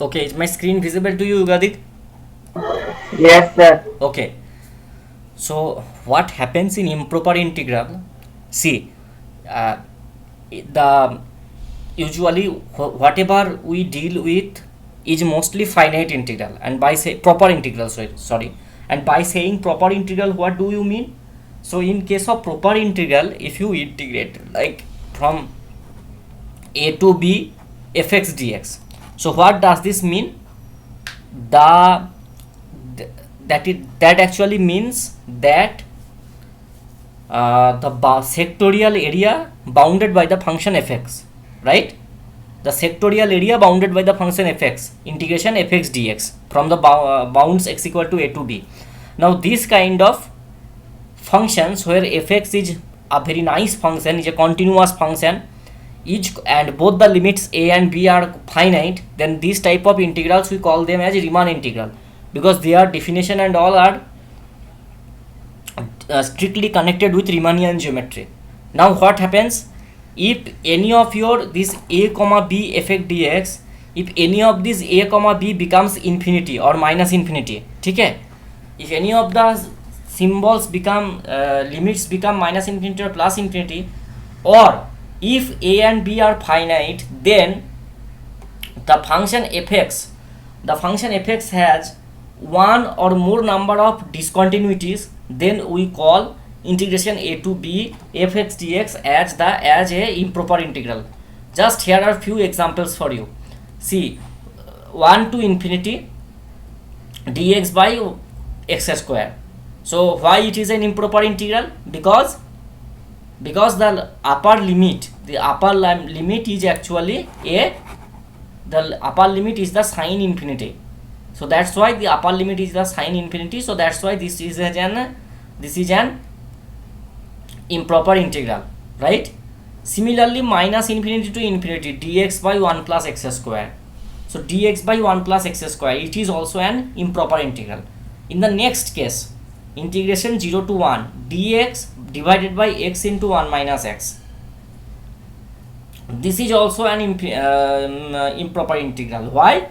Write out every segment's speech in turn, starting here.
Okay, is my screen visible to you, Ugadik? Yes, sir. Okay, so what happens in improper integral? See, uh, the usually whatever we deal with is mostly finite integral, and by say proper integral, sorry, and by saying proper integral, what do you mean? So in case of proper integral, if you integrate like from a to b fx dx, so what does this mean? the that actually means that the sectorial area bounded by the function fx, right? The sectorial area bounded by the function fx, integration fx dx from the bounds x equal to a to b. Now this kind of functions where fx is a very nice function, is a continuous function, each and both the limits a and b are finite, then these type of integrals we call them as Riemann integral, because their definition and all are strictly connected with Riemannian geometry. Now what happens if any of your this a comma b fx dx, if any of this a comma b becomes infinity or minus infinity, okay, if any of the symbols become limits become minus infinity or plus infinity, or if a and b are finite, then the function fx has one or more number of discontinuities, then we call integration a to b fx dx as a improper integral. Just here are few examples for you. See, 1 to infinity dx by x square. So why it is an improper integral? Because the upper limit is actually the upper limit is the sine infinity, so that's why the upper limit is the sine infinity, so that's why this is an improper integral, right? Similarly, minus infinity to infinity dx by 1 plus x square, so dx by 1 plus x square, it is also an improper integral. In the next case, integration 0 to 1 dx divided by x into 1 minus x, this is also an improper integral. Why?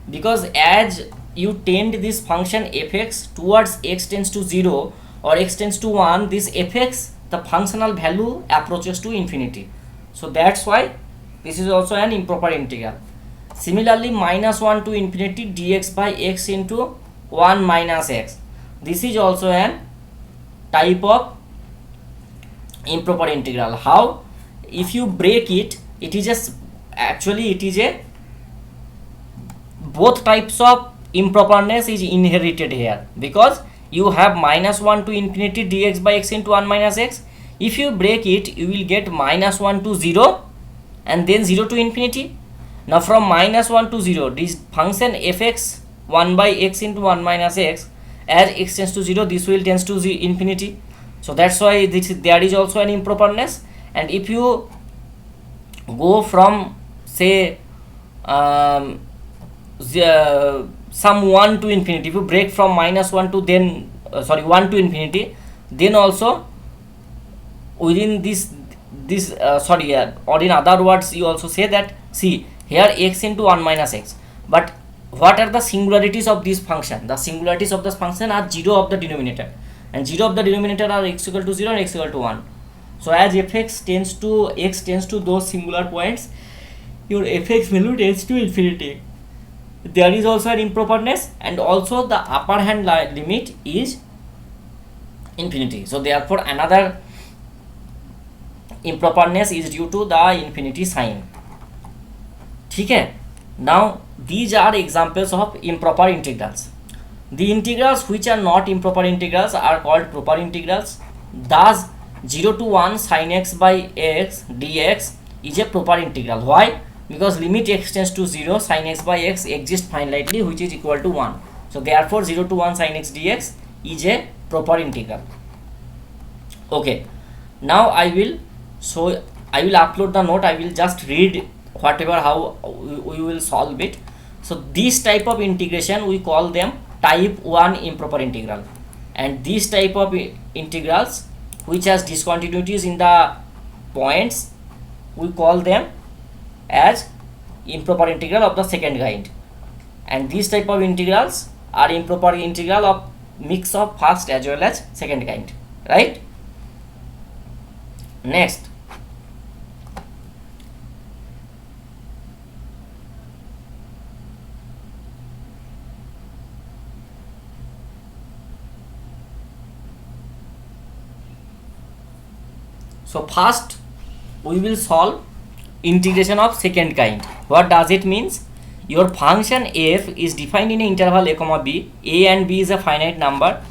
Because as you tend this function fx towards x tends to 0 or x tends to 1, this fx, the functional value approaches to infinity, so that's why this is also an improper integral. Similarly, minus 1 to infinity dx by x into 1 minus x, this is also an type of improper integral. How? If you break it, it is just actually it is a both types of improperness is inherited here, because you have minus 1 to infinity dx by x into 1 minus x. If you break it, you will get minus 1 to 0 and then 0 to infinity. Now from minus 1 to 0, this function fx 1 by x into 1 minus x, as x tends to 0, this will tends to infinity, so that's why there is also an improperness. And if you go from say some 1 to infinity, if you break from minus 1 to then 1 to infinity, then also within this or in other words, you also say that, see here x into 1 minus x, but what are the singularities of this function? The singularities of this function are 0 of the denominator, and 0 of the denominator are x equal to 0 and x equal to 1. So as fx tends to x tends to those singular points, your fx value tends to infinity. There is also an improperness, and also the upper hand limit is infinity, so therefore another improperness is due to the infinity sign. Okay, now these are examples of improper integrals. The integrals which are not improper integrals are called proper integrals. Thus 0 to 1 sin x by x dx is a proper integral. Why? Because limit x tends to 0, sin x by x exists finitely, which is equal to 1. So therefore 0 to 1 sin x dx is a proper integral. Okay, now I will upload the note. I will just read whatever how we will solve it. So this type of integration we call them type 1 improper integral, and this type of integrals which has discontinuities in the points, we call them as improper integral of the second kind. and these type of integrals are improper integral of mix of first as well as second kind, right? Next, so first we will solve integration of second kind. What does it means? Your function f is defined in an interval a comma b. A and b is a finite number,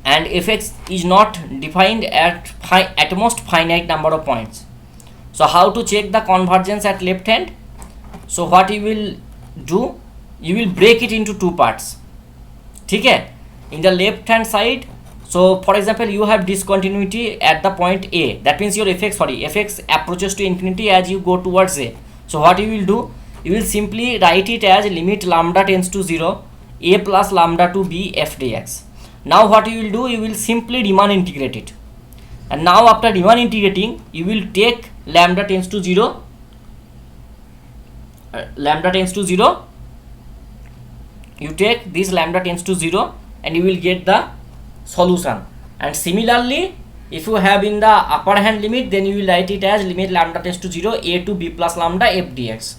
and fx is not defined at most finite number of points. So how to check the convergence at left hand? So what you will do, you will break it into two parts. ठीक है, in the left hand side, so for example you have discontinuity at the point a, that means your fx approaches to infinity as you go towards a. So what you will do, you will simply write it as limit lambda tends to 0 a plus lambda to b f dx. Now what you will do, you will simply Riemann integrate it, and now after Riemann integrating you will take lambda tends to 0, you take this lambda tends to 0 and you will get the solution. And similarly, if you have in the upper hand limit, then you will write it as limit lambda tends to 0 a to b plus lambda f dx.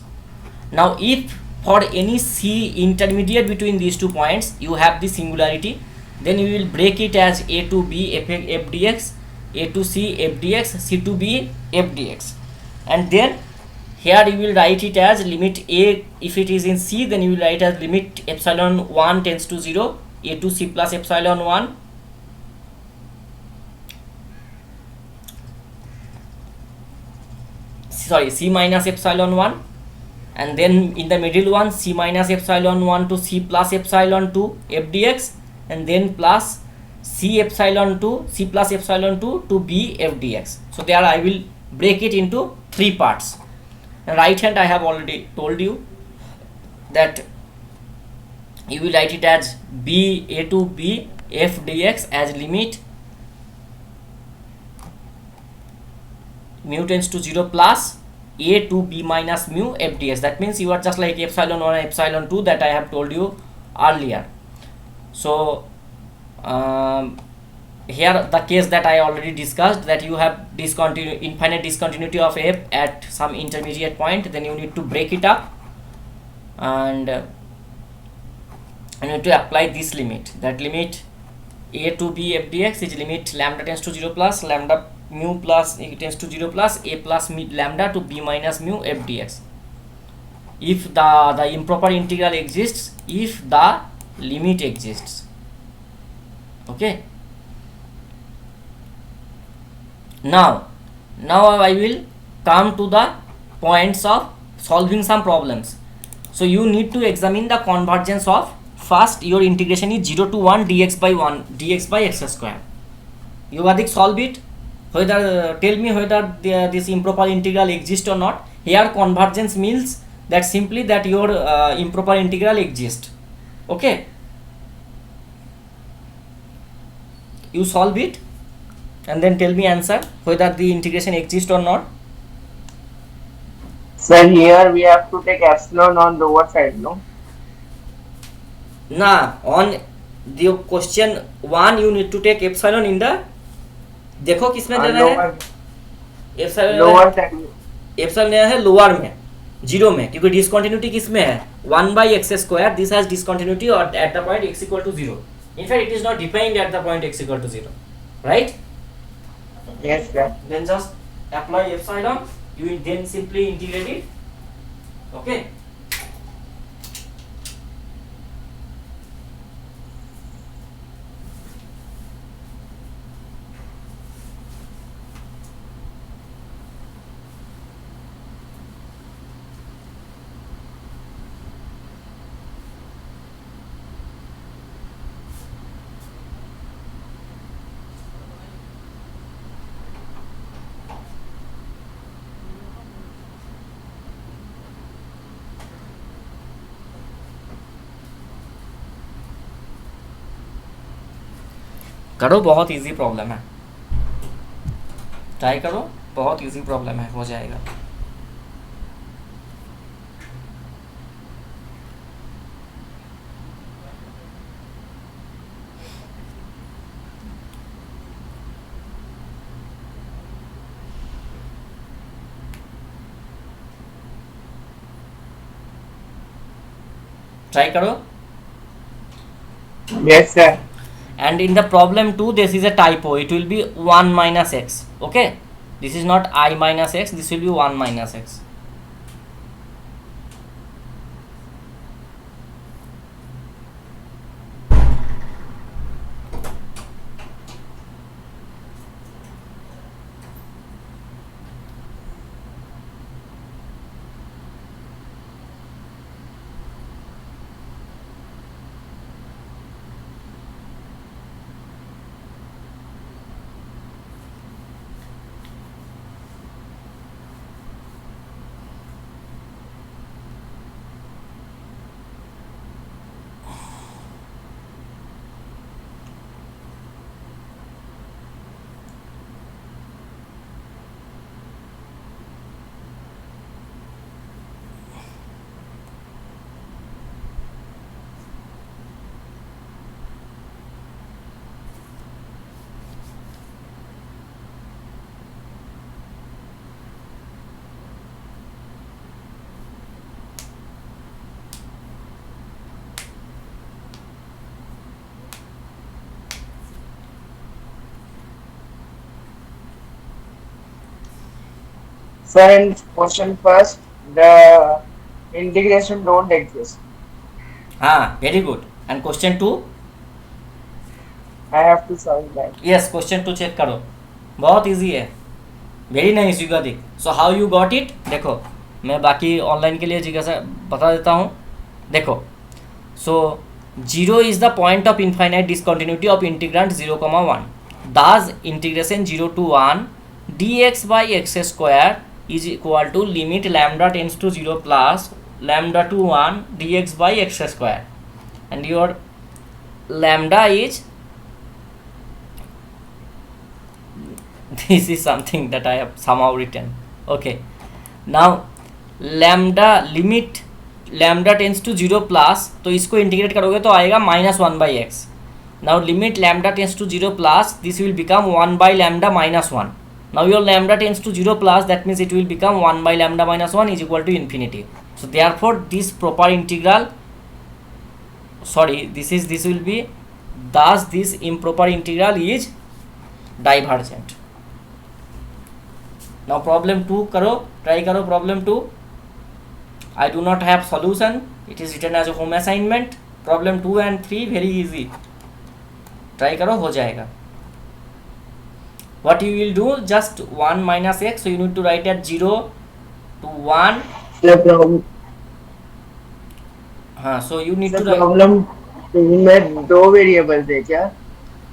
Now if for any c intermediate between these 2 points you have the singularity, then you will break it as a to b f dx, a to c f dx, c to b f dx, and then here you will write it as limit a, if it is in c, then you will write as limit epsilon 1 tends to 0 a to c plus epsilon 1 c minus epsilon 1, and then in the middle one c minus epsilon 1 to c plus epsilon 2 f dx, and then plus c epsilon 2 c plus epsilon 2 to b f dx. So there I will break it into 3 parts. And right hand I have already told you that you will write it as b a to b f dx as limit mu tends to 0 plus a to b minus mu f dx. That means you are just like epsilon 1 and epsilon 2 that I have told you earlier. So here the case that I already discussed, that you have infinite discontinuity of f at some intermediate point, then you need to break it up and you need to apply this limit. That limit a to b f dx is limit lambda tends to 0 plus lambda mu plus it tends to 0 plus a plus lambda to b minus mu f dx. If the improper integral exists, if the limit exists. Okay. Now I will come to the points of solving some problems. So you need to examine the convergence of, first your integration is 0 to 1 dx by x square. You Adik solve it, whether tell me whether this improper integral exists or not. Here convergence means that simply that your improper integral exists. Okay, you solve it and then tell me answer whether the integration exists or not. Sir, here we have to take epsilon on lower side, no? Nah, on the question 1 you need to take epsilon in the, देखो किसमें देना है, epsilon lower side, epsilon देना है lower में, 0 में, क्योंकि discontinuity किसमें है 1 by x square. This has discontinuity or at the point x equal to 0. In fact it is not defined at the point x equal to 0, right? Yes sir. Then just apply epsilon, you will then simply integrate it. Okay. करो, बहुत easy problem है, try करो, बहुत easy problem है, हो जाएगा. Try करो. Yes, sir. And in the problem 2 this is a typo, it will be 1 minus x. Okay, this is not I minus x, this will be 1 minus x. Sir, in question first, the integration don't exist. हाँ, very good. And question 2? I have to solve that. Yes, question 2 check करो, बहुत easy है. Very nice Yugadik. So how you got it? देखो, मैं बाकी online के लिए जिज्ञासा बता देता हूँ. देखो, सो 0 is the point of infinite discontinuity of integrant 0,1. Das integration 0 to 1 dx by x square is equal to limit lambda tends to 0 plus lambda to 1 dx by x square, and your lambda is this is something that I have somehow written. Okay, now lambda limit lambda tends to 0 plus, तो इसको integrate करोगे तो आएगा -1 by x. Now limit lambda tends to 0 plus, this will become 1 by lambda minus 1. Now your lambda tends to 0 plus, that means it will become 1 by lambda minus 1 is equal to infinity. So therefore this proper integral, sorry, this will be, thus this improper integral is divergent. Now problem 2 करो, try करो problem 2. I do not have solution, it is written as a home assignment. Problem 2 and 3 very easy, try करो, हो जाएगा. What you will do, just 1 minus x, so you need to write at 0 to 1. The problem. हाँ, so you need The to write. problem में दो variables है क्या?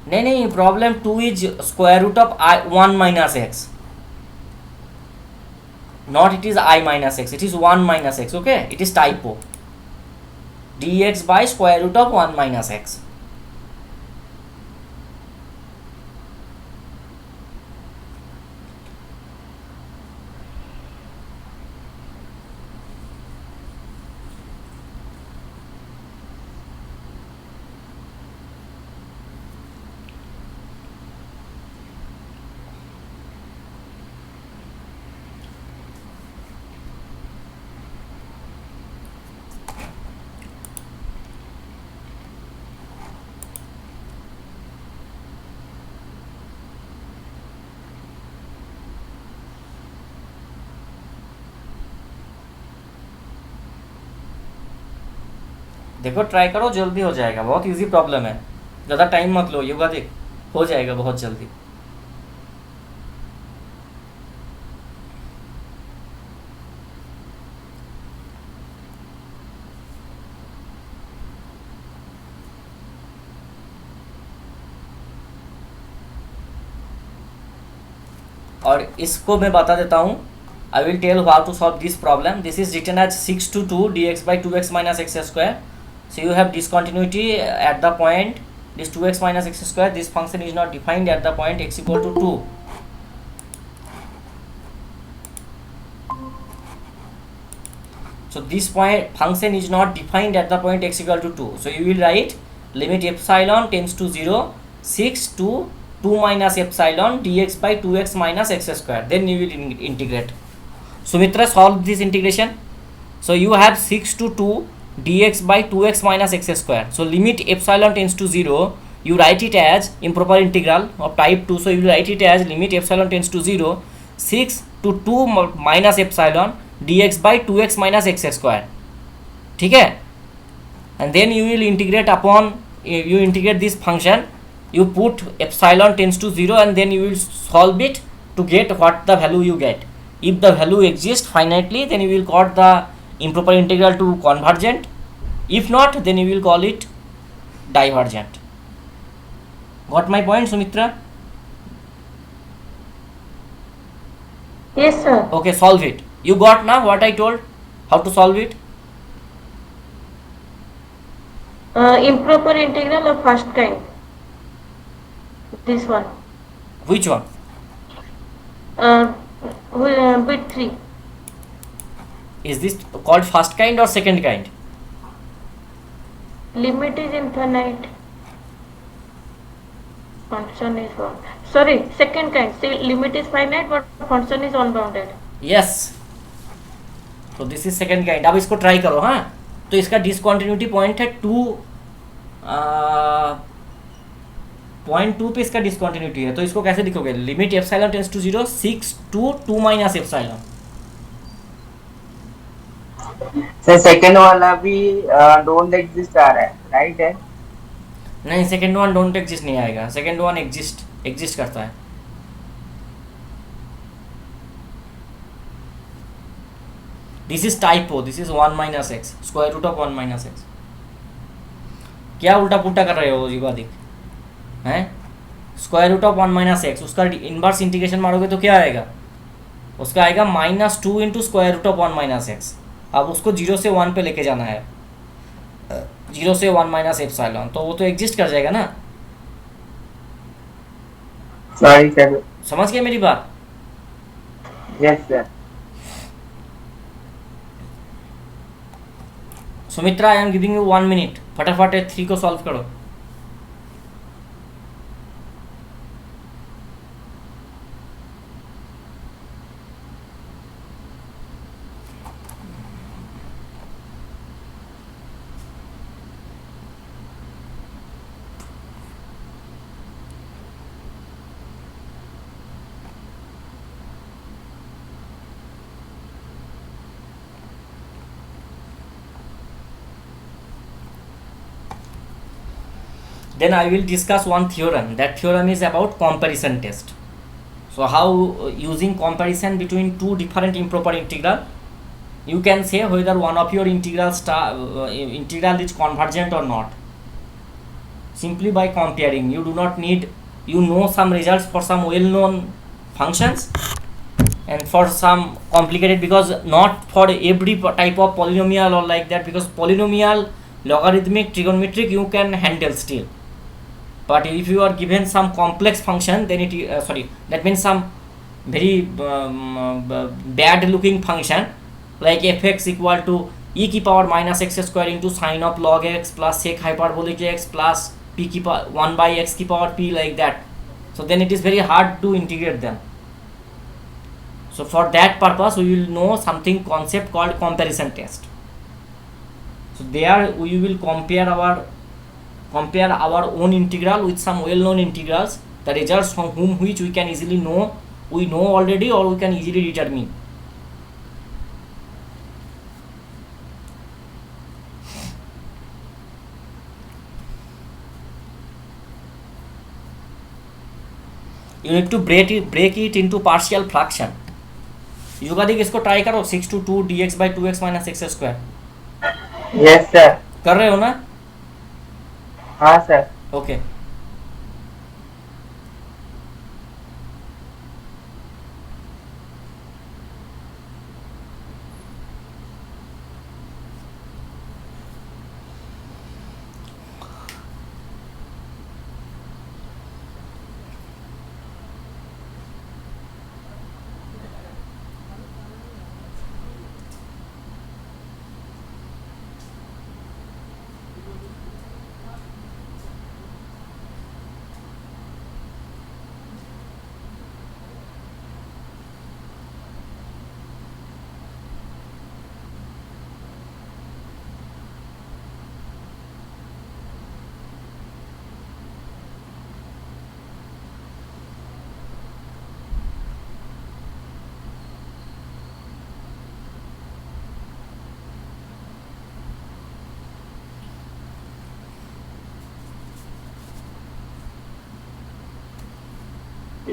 नहीं, problem 2 is square root of 1 minus x. Not it is I minus x, it is 1 minus x. Okay, it is typo. dx by square root of 1 minus x. देखो, try करो, जल्दी हो जाएगा, बहुत इजी प्रॉब्लम है, ज़्यादा time मत लो. युगा देख, हो जाएगा बहुत जल्दी. और इसको मैं बता देता हूँ. I will tell how to solve this problem. This is written as 6 to 2 dx by 2x minus x square. So you have discontinuity at the point this 2x minus x square. This function is not defined at the point x equal to 2. So this point function is not defined at the point x equal to 2. So you will write limit epsilon tends to 0, 6 to 2 minus epsilon dx by 2x minus x square. Then you will integrate. Sumitra, solve this integration. So you have 6 to 2 dx by 2x minus x square. So limit epsilon tends to 0, you write it as improper integral of type 2. So you will write it as limit epsilon tends to 0, 6 to 2 minus epsilon dx by 2x minus x square. ठीक है, and then you will integrate upon, you integrate this function, you put epsilon tends to 0 and then you will solve it to get what the value you get. If the value exists finitely, then you will call the improper integral to convergent. If not, then you will call it divergent. Got my point, Sumitra? Yes, sir. Okay, solve it. You got now what I told? How to solve it? Improper integral of first kind. This one. Which one? Bit 3. Is this called first kind or second kind? Limit is infinite. Function is one. Sorry, second kind. See, limit is finite, but function is unbounded. Yes. तो this is second kind. अब इसको try करो. हाँ, तो इसका discontinuity point है 2.2 पे इसका डिसकॉन्टिन्यूटी है. तो इसको कैसे लिखोगे? Limit epsilon tends to 0, 6 to 2 minus epsilon. Sir second वाला भी डोंट एग्जिस्ट आ रहा है, राइट है? नहीं, सेकेंड वन डोंट एग्जिस्ट नहीं आएगा. सेकेंड वन एग्जिस्ट करता है. This is typo. This is 1 minus x, square root of 1 minus X. क्या उल्टा पुल्टा कर रहे हो युगादिक? हैं? Square root of 1 minus X, उसका इनवर्स इंटीग्रेशन मारोगे तो क्या आएगा? उसका आएगा -2 into square root of 1 minus X. अब उसको 0 से 1 पे लेके जाना है. 0 से 1 माइनस एप्सिलॉन, तो वो तो एग्जिस्ट कर जाएगा ना. Sorry sir. समझ गए मेरी बात? Yes sir. Sumitra, I am giving you 1 minute. फटाफट 3 को सॉल्व करो. Then I will discuss one theorem. That theorem is about comparison test. So how using comparison between two different improper integral, you can say whether one of your integral is convergent or not. Simply by comparing. You do not need, you know some results for some well-known functions and for some complicated, because not for every type of polynomial or like that, because polynomial, logarithmic, trigonometric you can handle still. But if you are given some complex function, then it that means some very bad looking function like fx equal to e की power minus x square into sine of log x plus sec hyperbolic x plus p की power 1 by x की power p, like that. So then it is very hard to integrate them. So for that purpose we will know something concept called comparison test. So there we will compare our own integral with some well-known integrals, the results from which we can easily know, we know already, or we can easily determine. You need to break it into partial fraction. युगादिक इसको try करो. 6 to 2 dx by 2x minus x square. Yes sir. कर रहे हो ना? हाँ sir. Okay.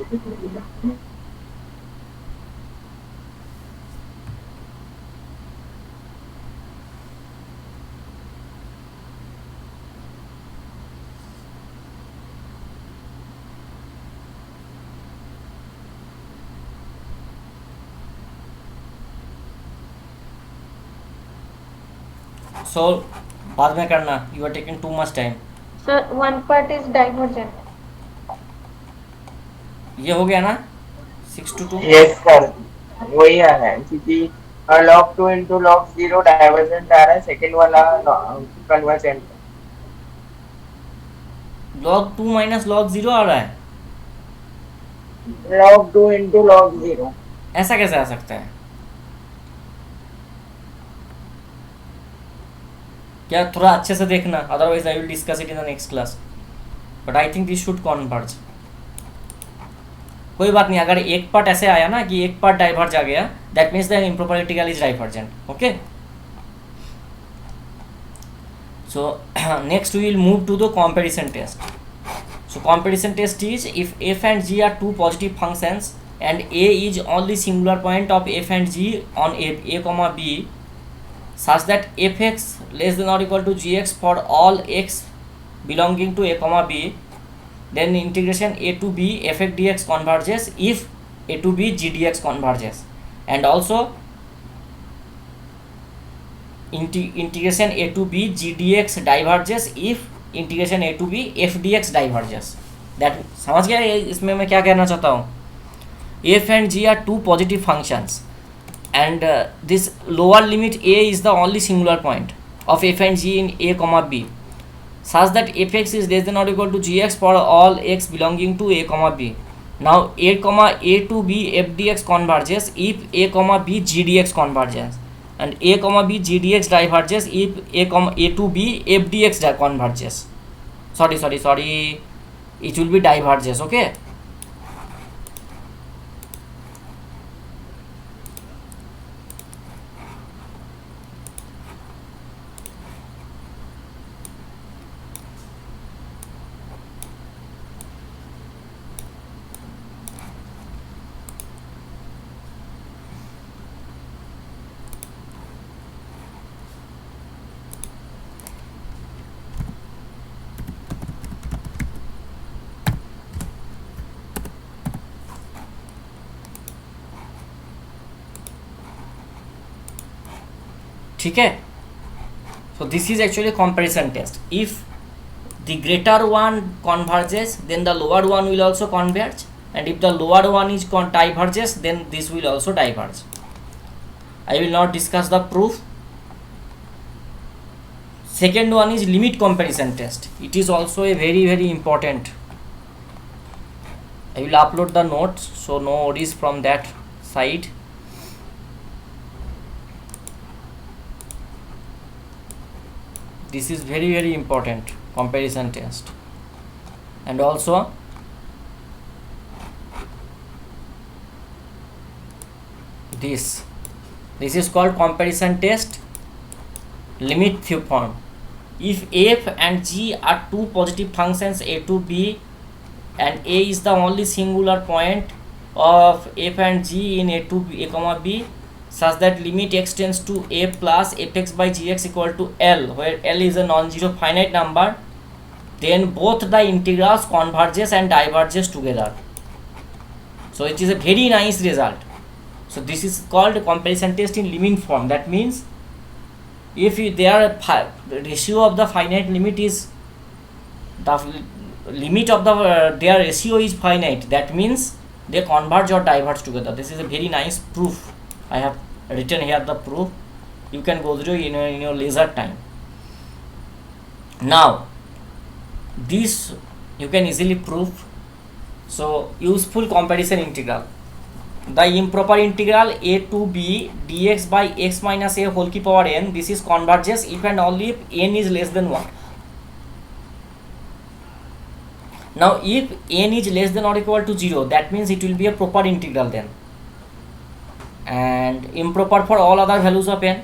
सो बाद में करना, you are taking too much time. Sir, one part is divergent. ये हो गया ना 6 to 2? यस सर, वही आ रहा है क्योंकि log 2 into log 0 डाइवर्जेंट आ रहा है, सेकंड वाला कन्वर्जेंट। log 2 माइनस log 0 आ रहा है, log 2 into log 0। ऐसा कैसे आ सकता है? क्या थोड़ा अच्छे से देखना, otherwise I will discuss it in the next class, but I think this should converge. कोई बात नहीं, अगर एक पार्ट ऐसे आया ना कि एक पार्ट डाइवर्ज आ गया, that means the improper integral is divergent. Okay, so next we will move to the comparison test. So comparison test is if f and g are two positive functions and a is only singular point of f and g on a comma b such that fx less than or equal to gx for all x belonging to a comma b, then integration a to b fx dx converges if a to b g dx converges, and also integration a to b g dx diverges if integration a to b f d x diverges. That समझ गया? इसमें मैं क्या कहना चाहता हूँ, f and g are two positive functions and this lower limit a is the only singular point of f and g in a comma b such that fx is less than or equal to gx for all x belonging to a comma b. Now a comma a to b f dx converges if a comma b g dx converges, and a comma b g dx diverges if a comma a to b f dx converges. Sorry, it will be diverges. Okay, ठीक है? So this is actually a comparison test. If the greater one converges, then the lower one will also converge, and if the lower one is diverges, then this will also diverge. I will not discuss the proof. Second one is limit comparison test. It is also a very, very important. I will upload the notes, so no worries from that side. This is very, very important comparison test. And also this is called comparison test limit form. If f and g are two positive functions a to b and a is the only singular point of f and g in a to b, a comma b, such that limit x tends to a plus fx by gx equal to L, where L is a non-zero finite number, then both the integrals converges and diverges together. So it is a very nice result. So this is called comparison test in limit form. That means if their ratio of the finite limit is the limit of the their ratio is finite, that means they converge or diverge together. This is a very nice proof. I have written here the proof. You can go through in your leisure time. Now this you can easily prove. So useful comparison integral. The improper integral a to b dx by x minus a whole की power n, this is converges if and only if n is less than 1. Now if n is less than or equal to 0, that means it will be a proper integral then, and improper for all other values of n.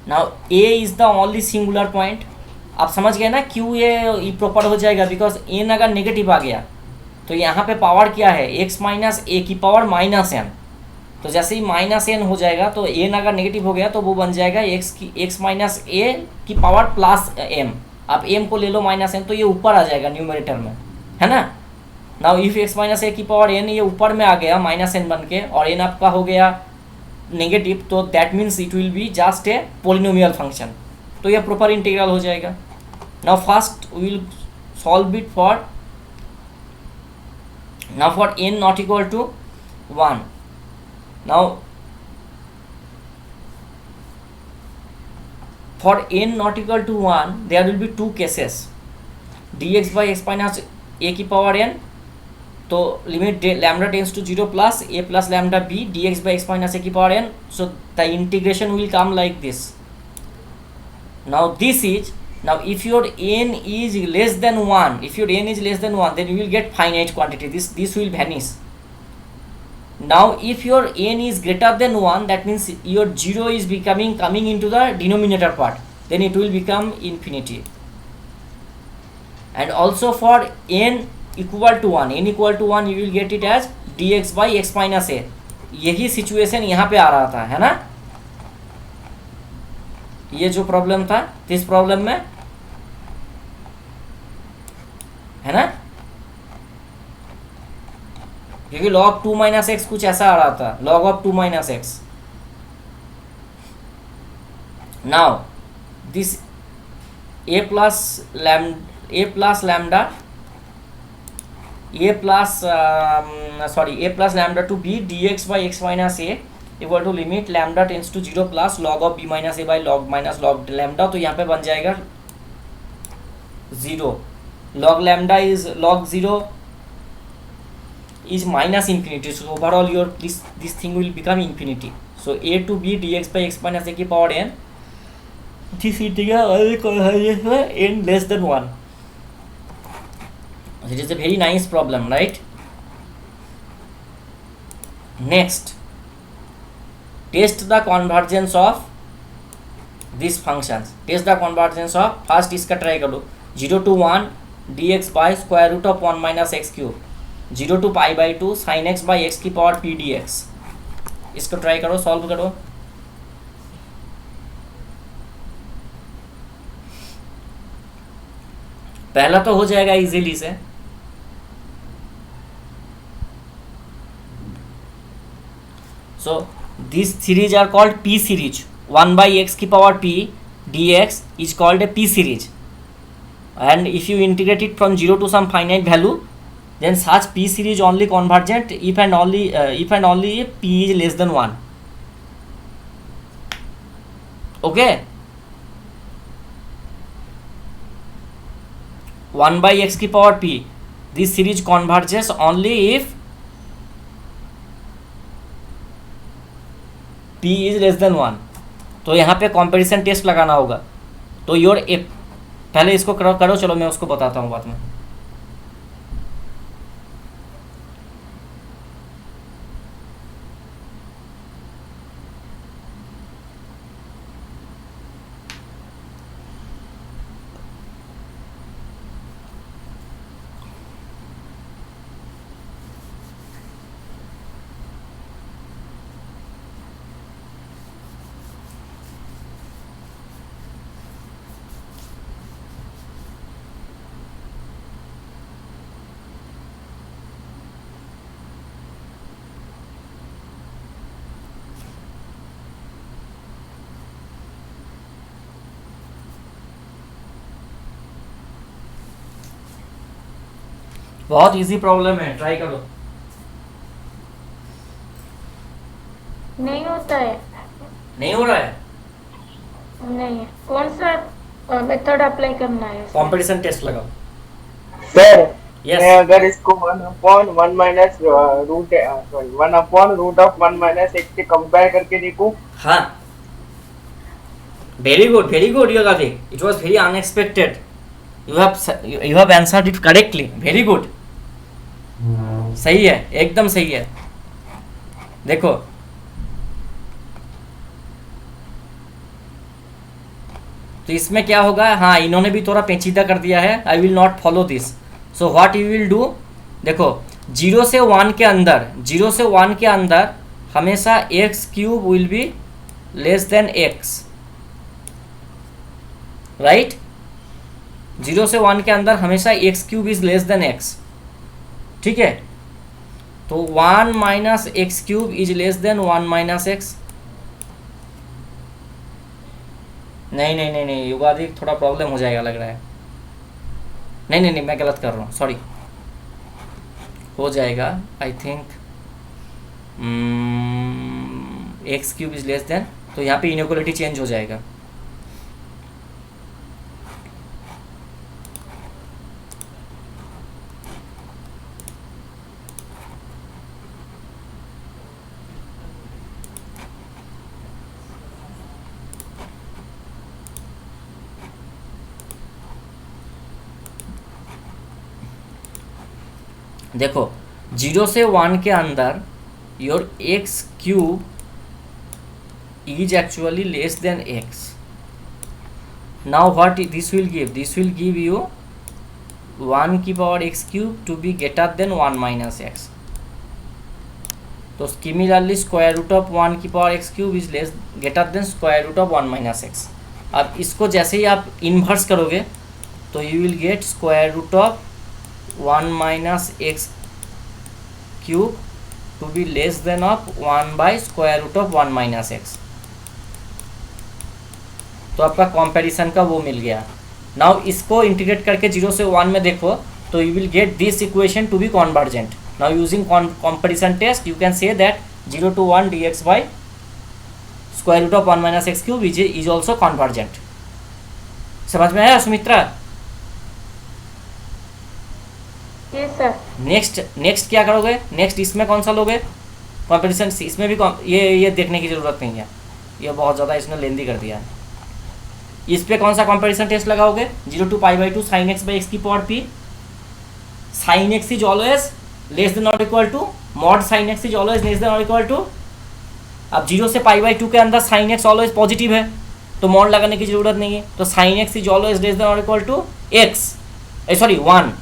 Now a is the only singular point. आप समझ गए ना क्यों ये proper हो जाएगा? Because n अगर negative आ गया तो यहाँ पे पावर क्या है, x माइनस ए की पावर माइनस एन। तो जैसे ही माइनस एन हो जाएगा तो एन अगर नेगेटिव हो गया तो वो बन जाएगा x माइनस ए की पावर प्लस एम। आप m को ले लो माइनस एन तो ये ऊपर आ जाएगा न्यूमरेटर में, है ना। नाउ इफ x माइनस ए की पावर n ये ऊपर में आ गया माइनस एन बन के, और n आपका हो गया नेगेटिव, तो that means it will be just a polynomial function, तो ये प्रॉपर इंटीग्रल हो जाएगा। Now first we will solve it for, now for n not equal to 1, now for n not equal to 1 there will be two cases, dx by x minus a की power n, तो limit lambda tends to 0 plus a plus lambda b dx by x minus a की power n, so the integration will come like this. Now this is, now if your n is less than 1, if your n is less than 1 then you will get finite quantity, this will vanish. Now if your n is greater than 1, that means your 0 is coming into the denominator part, then it will become infinity. And also for n equal to 1, you will get it as dx by x minus a. यही situation यहाँ पे आ रहा था, है ना, ये जो problem था इस प्रॉब्लम में, है ना, क्योंकि log 2 माइनस एक्स कुछ ऐसा आ रहा था, log of 2 minus x. Now this a plus lambda to b dx by x minus a equal to limit lambda tends to 0 plus log of b minus a by log minus log lambda, तो यहाँ पे बन जाएगा 0, log lambda is log 0 is minus infinity, so overall your this thing will become infinity. So a to b dx by x minus a की power n, this integral n less than 1. It is a very nice problem, right? Next, test the convergence of these functions. Test the convergence of, first इसका try करो, 0 to 1 dx by square root of 1 minus x cube, 0 to pi by 2 sine x by x की power p d x. इसको try करो, solve करो। पहला तो हो जाएगा इजीली से, so this series are called p series, 1 by x की power p d x is called a p series, and if you integrate it from 0 to some finite value, then such p series only convergent if and only if p is less than 1. Okay, 1 by x की power p, this series converges only if p is less than 1. तो यहाँ पे comparison test लगाना होगा, तो your पहले इसको करो, चलो मैं उसको बताता हूँ बाद में। बहुत इजी प्रॉब्लम है, ट्राई करो। नहीं होता है, नहीं हो रहा है, नहीं। कौन सा मेथड अप्लाई करना है? कंपटीशन टेस्ट लगाओ। Sir Yes. मैं अगर इसको 1/1 माइनस रूट 1/रूट ऑफ 1 माइनस x से कंपेयर करके देखूं। हाँ, very good Yogadik, it was very unexpected, you have answered it correctly, very good, सही है, एकदम सही है। देखो तो इसमें क्या होगा, हाँ इन्होंने भी थोड़ा पेचीदा कर दिया है, I will not follow this, so what you will do, देखो 0 से 1 के अंदर, 0 से 1 के अंदर हमेशा x cube will be less than x, right. 0 से 1 के अंदर हमेशा x cube is less then x, ठीक है। तो 1 minus x cube is less than 1 minus x. नहीं नहीं नहीं नहीं युगादि, थोड़ा प्रॉब्लम हो जाएगा लग रहा है। नहीं नहीं नहीं मैं गलत कर रहा हूँ, सॉरी। हो जाएगा I think x cube is less then, तो यहाँ पे इनइक्वालिटी चेंज हो जाएगा। देखो 0 से 1 के अंदर your x cube is actually less than x. Now what this will give? This will give you 1 की power x cube to be greater than 1 minus x. तो similarly square root of 1 की power x cube is less greater than square root of 1 minus x. अब इसको जैसे ही आप inverse करोगे तो you will get square root of 1 minus x cube to be less than of 1 by square root of 1 minus x. तो आपका comparison का वो मिल गया। नाउ इसको इंटीग्रेट करके 0 से 1 में देखो तो you will get this equation to be convergent. Now using comparison test you can say that 0 to 1 dx by square root of 1 minus x cube is also convergent। समझ में आया सुमित्रा? Yes sir. नेक्स्ट क्या करोगे? Next इसमें कौन सा लोगे comparison? इसमें भी ये देखने की ज़रूरत नहीं है, ये बहुत ज़्यादा इसने लेंदी कर दिया है। इस पे कौन सा कंपैरिजन टेस्ट लगाओगे? 0 to π/2 sin x by x की power p, sin x is always less than और equal to mod sin x is always less than और इक्वल टू। अब 0 से π/2 के अंदर sin x ऑलवेज पॉजिटिव है तो मॉड लगाने की जरूरत नहीं है, तो sin x is always less than और इक्वल टू x, सॉरी 1।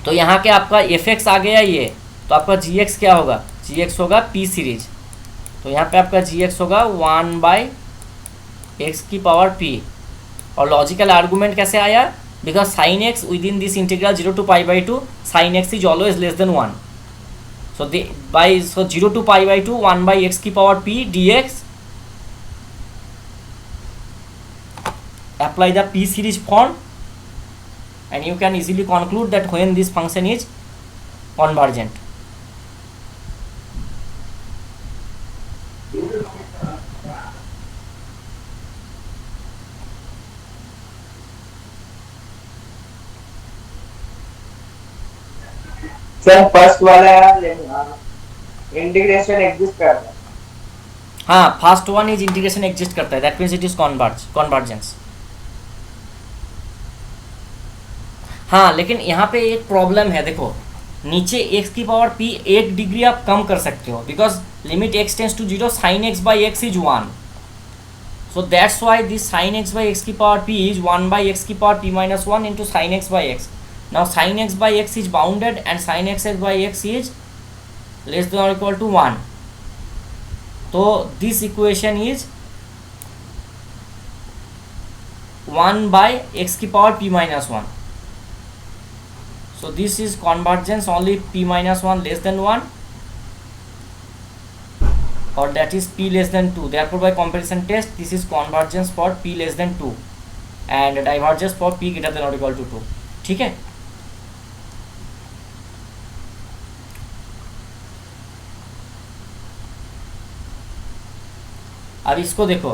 तो यहाँ के आपका fx आ गया ये, तो आपका gx क्या होगा? gx होगा p सीरीज, तो यहाँ पे आपका gx होगा 1 बाई x की पावर p। और लॉजिकल आर्गूमेंट कैसे आया? Because sine x within this integral 0 to π/2 sine x is always less than 1, so by 0 to π/2 1 by x की power p dx, apply the p series form and you can easily conclude that when this function is convergent. Sir first वाला integration exist कर रहा है। हाँ first one is integration exist करता है, that means it is convergence. हाँ लेकिन यहाँ पे एक प्रॉब्लम है, देखो नीचे x की पावर p 1 डिग्री आप कम कर सकते हो, because limit x tends to 0 sine x by x is 1, so that's why this sine x by x की power p is 1 by x की power p minus 1 into sine x by x. Now sin x by x is bounded and sin x by x is less than or equal to 1. So this equation is 1 by x की power p minus 1. So this is convergence only p minus 1 less than 1, or that is p less than 2. Therefore by comparison test this is convergence for p less than 2 and divergence for p greater than or equal to 2. ठीक है? अब इसको देखो,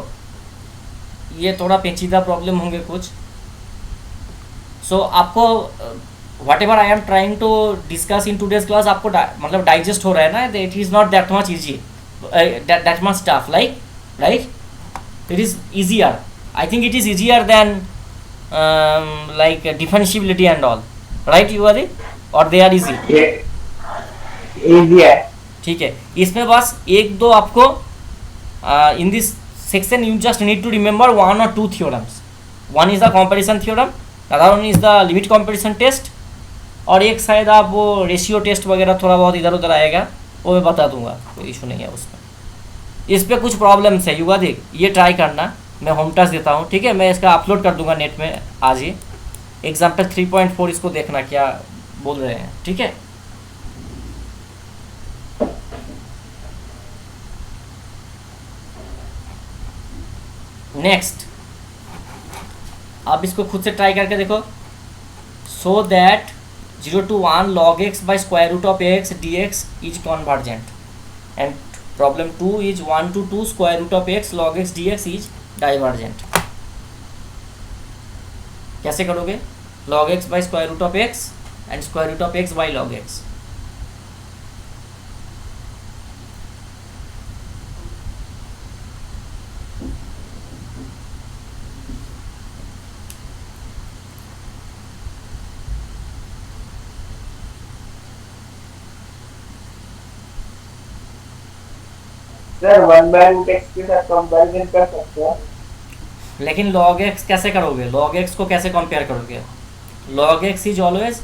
ये थोड़ा पेचीदा problem होंगे कुछ। सो आपको whatever I am trying to discuss in today's class आपको मतलब डाइजेस्ट हो रहा है ना, it is not that much easy, that much tough, like right, it is easier, I think it is easier then like differentiability and all, right you are, और they are easy, ठीक है। इसमें बस एक दो आपको in this section you just need to remember 1 or 2 theorems. One is the comparison theorem, the other one is the limit comparison test, और एक शायद आप वो रेशियो टेस्ट वगैरह थोड़ा बहुत इधर उधर आएगा, वो मैं बता दूंगा, कोई इशू नहीं है उसमें। इस पर कुछ प्रॉब्लम्स है युगाधिक, ये ट्राई करना, मैं होम टास्क देता हूँ, ठीक है, मैं इसका अपलोड कर दूंगा नेट में आज ही। एग्जाम्पल 3.4 इसको देखना क्या बोल रहे हैं, ठीक है। नेक्स्ट आप इसको खुद से ट्राई करके देखो। So that 0 to 1 log x by square root of x dx is convergent, and problem 2 is 1 to 2 square root of x log x dx is divergent। कैसे करोगे? log x by square root of x and square root of x by log x। Sir 1/√x के साथ comparison कर सकते हैं। लेकिन log x कैसे करोगे? log x को कैसे कंपेयर करोगे? log x is always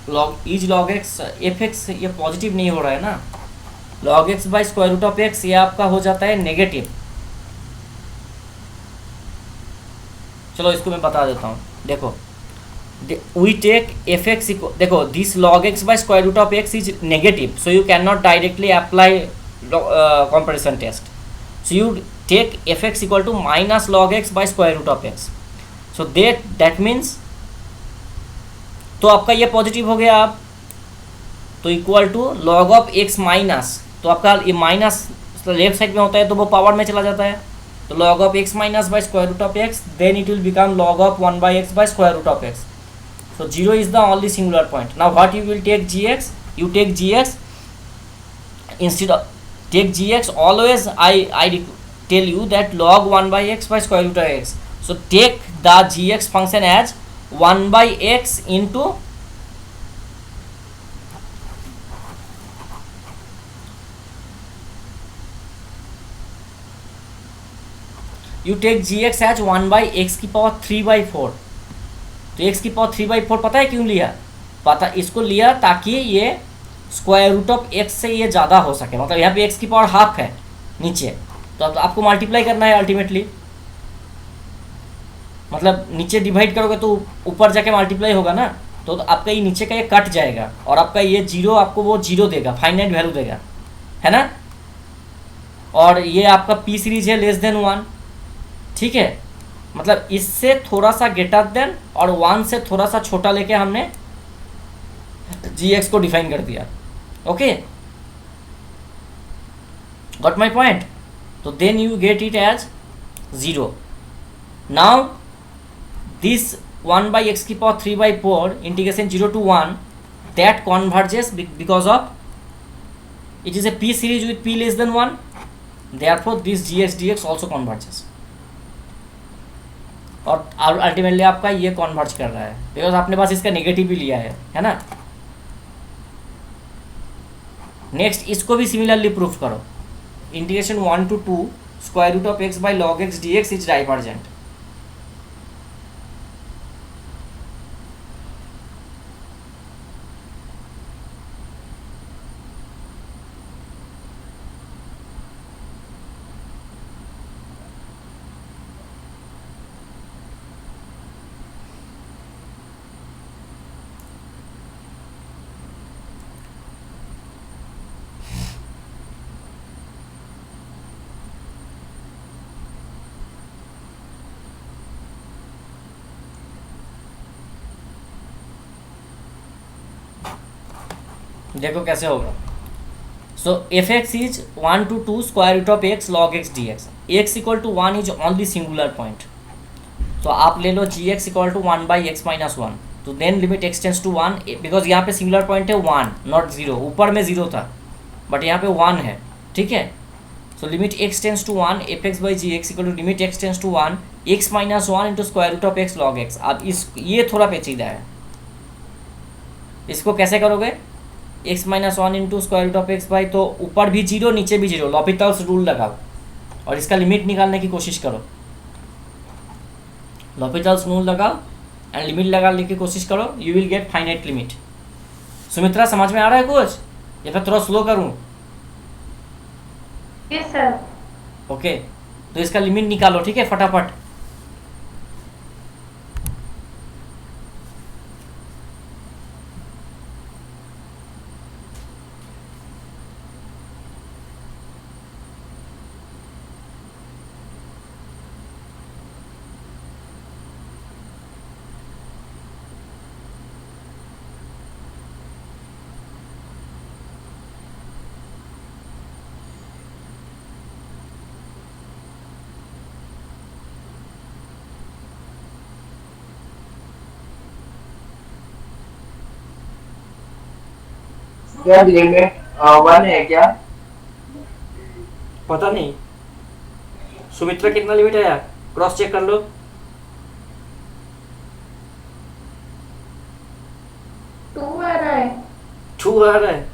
log x f x, ये पॉजिटिव नहीं हो रहा है ना। log x by square root of x ये आपका हो जाता है नेगेटिव। चलो इसको मैं बता देता हूँ, देखो we take fx equal, देखो this log x by square root of x is negative, so you cannot directly apply comparison test, so you take fx equal to minus log x by square root of x, so that means तो आपका ये positive हो गया, आप तो equal to log of x minus, तो आपका ये माइनस लेफ्ट साइड में होता है तो वो पावर में चला जाता है, तो log of x minus by square root of x, then it will become log of 1 by x by square root of x। So 0 is the only singular point. Now what you will take gx? You take gx instead of take gx always. I tell you that log 1 by x by square root of x. So take the gx function as 1 by x into you take gx as 1 by x की power 3 by 4। तो x की power 3/4 पता है क्यों लिया? पता इसको लिया ताकि ये स्क्वायर रूट ऑफ x से ये ज़्यादा हो सके, मतलब यहाँ पे x की पावर हाफ है नीचे, तो अब आपको मल्टीप्लाई करना है अल्टीमेटली, मतलब नीचे डिवाइड करोगे तो ऊपर जाके मल्टीप्लाई होगा ना, तो आपका ये नीचे का ये कट जाएगा और आपका ये जीरो आपको वो जीरो देगा, फाइनाइट वैल्यू देगा, है ना। और ये आपका पी सीरीज है लेस देन 1, ठीक है, मतलब इससे थोड़ा सा ग्रेटर देन और 1 से थोड़ा सा छोटा लेके हमने gx को डिफाइन कर दिया। Okay, got my point? तो then you get it as 0। Now this 1 by x की power 3/4 integration 0 to 1 that converges because of it is a p series with p less than 1, therefore this gx dx also converges, और ultimately आपका ये converge कर रहा है because आपने पास इसका negative भी लिया है ना। नेक्स्ट इसको भी सिमिलरली प्रूफ करो। Integration 1 to 2 square root of x by log x dx is divergent. देखो कैसे होगा। So f x is 1 to 2 square root of x log x d x, x equal to 1 is only singular point, तो आप ले लो g x equal to 1 by x minus 1, तो then limit x tends to 1, because यहाँ पे singular point है 1 not 0, ऊपर में 0 था बट यहाँ पे 1 है, ठीक है। So limit x tends to 1 f x by g x equal to limit x tends to 1 x minus 1 into square root of x log x. अब इस ये थोड़ा पेचीदा है, इसको कैसे करोगे? X minus 1 into square root of x by, तो ऊपर भी 0 नीचे भी 0, लॉपिटल्स रूल लगाओ और इसका लिमिट निकालने की कोशिश करो। लॉपिटल्स रूल लगाओ एंड लिमिट लगाने की कोशिश करो, you will gate finite limit. Sumitra समझ में आ रहा है कुछ या फिर थोड़ा स्लो करूं? Yes sir. ओके, तो इसका लिमिट निकालो, ठीक है, फटाफट। क्या लिमिट 1 है क्या? पता नहीं सुमित्रा कितना लिमिट है यार, क्रॉस चेक कर लो। 2 आ रहा है। 2 आ रहा है।